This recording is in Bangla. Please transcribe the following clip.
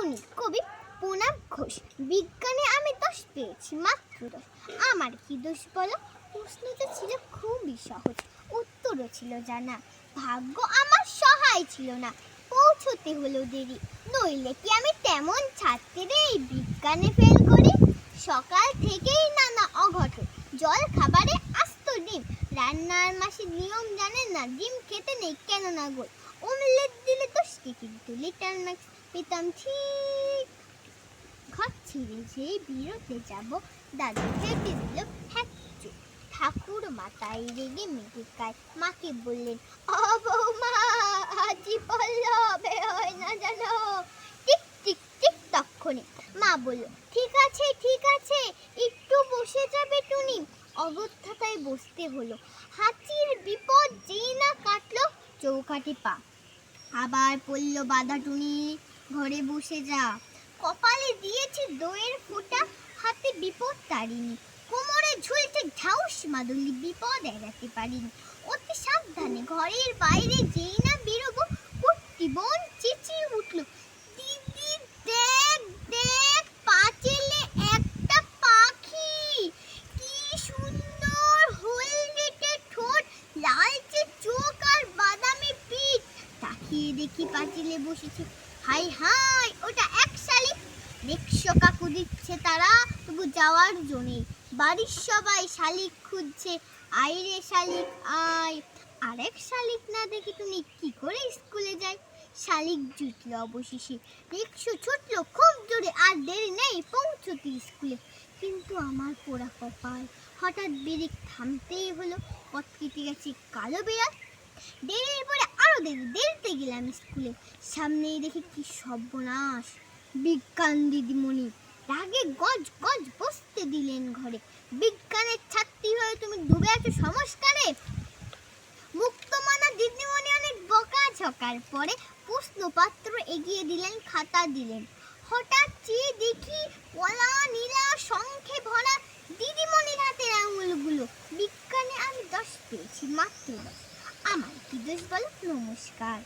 টুনি। কবি পুনাম ঘোষ। বিজ্ঞানে আমি 10 পেয়েছি, মাত্র 10। আমার কি দোষ বলো? প্রশ্নটা ছিল খুবই সহজ, উত্তরও ছিল জানা। ভাগ্য আমার সহায় ছিল না, পৌঁছতে হলো দেরি। নইলে কি আমি তেমন ছাত্রীদের এই বিজ্ঞানে ফেল করি? সকাল থেকেই নানা অঘটন, জল খাবারে আস্ত ডিম, রান্নার মাসে নিয়ম জানেন না, ডিম খেতে নেই কেন না গোল, অমলেট দিলে তো কিন্তু লিটার মার্কস পেতাম ঠিক। ঘর ছেড়ে যে বিরতে যাব, দাদু খেতে দিল হ্যাচু। ঠাকুর মাতাই রেগে মেঘে গায়, মাকে বললেন ও বৌমা, আজি পল্লবে হয় না জানো। টিক টিক টিক, তক্ষণে মা বলল ঠিক আছে ঠিক আছে, একটু বসে যাবে টুনি। অগত্যাতায় বসতে হলো। হাতির বিপদ যেই না কাটলো, চৌকাঠে পা। আবার পড়ল বাধা টুনি, ঘরে বসে যা। কপালে দিয়েছি দইয়ের ফোঁটা, হাতে বিপদ তারিনি। কোমরে ঝুলছে ঝাউস মাদুলি, বিপদ এড়াতে পারিনি। অতি সাবধানে ঘরের বাইরে যেই না বেরোবো, কুট্টি বোন চেঁচিয়ে উঠল দিদি দেখ দেখ, পাঁচিলে একটা পাখি, কি সুন্দর হলদেটে ঠোঁট, লালচে চোখ আর বাদামি পিঠ। তাকিয়ে দেখি পাঁচিলে বসেছে, হাই হাই ওটা এক শালিক। 100 কাকু দিচ্ছে তারা, তবু যাওয়ার জন্যে। বাড়ির সবাই শালিক খুঁজছে, আয় রে শালিক আয়। আরেক শালিক না দেখি তুমি কি করে স্কুলে যায়। শালিক জুটল অবশেষে, 100 ছুটলো খুব জোরে, আর দেরি নেই পৌঁছতে স্কুলে। কিন্তু আমার পোড়া কপাল, হঠাৎ ব্রেক থামতেই হলো। পথ কেটে গেছে কালো বিড়াল। দেরির পরে আরো দেরিতে গেলাম স্কুলে। সামনেই দেখি কি সর্বনাশ, বিজ্ঞান দিদিমণি রাগে গজ গজ বসতে দিলেন ঘরে। বিজ্ঞানের ছাত্রী হয়ে তুমি ডুবে আছো সংস্কারে। মুক্তমানা দিদিমণি অনেক বকাঝকার পরে প্রশ্নপত্র এগিয়ে দিলেন, খাতা দিলেন। হঠাৎ চেয়ে দেখি কলা নীলা শঙ্খে ভরা দিদিমণির হাতের আঙুলগুলো। বিজ্ঞানে আমি 10 পেয়েছি, মাত্র 10। আমার কি দোষ বলো? নমস্কার।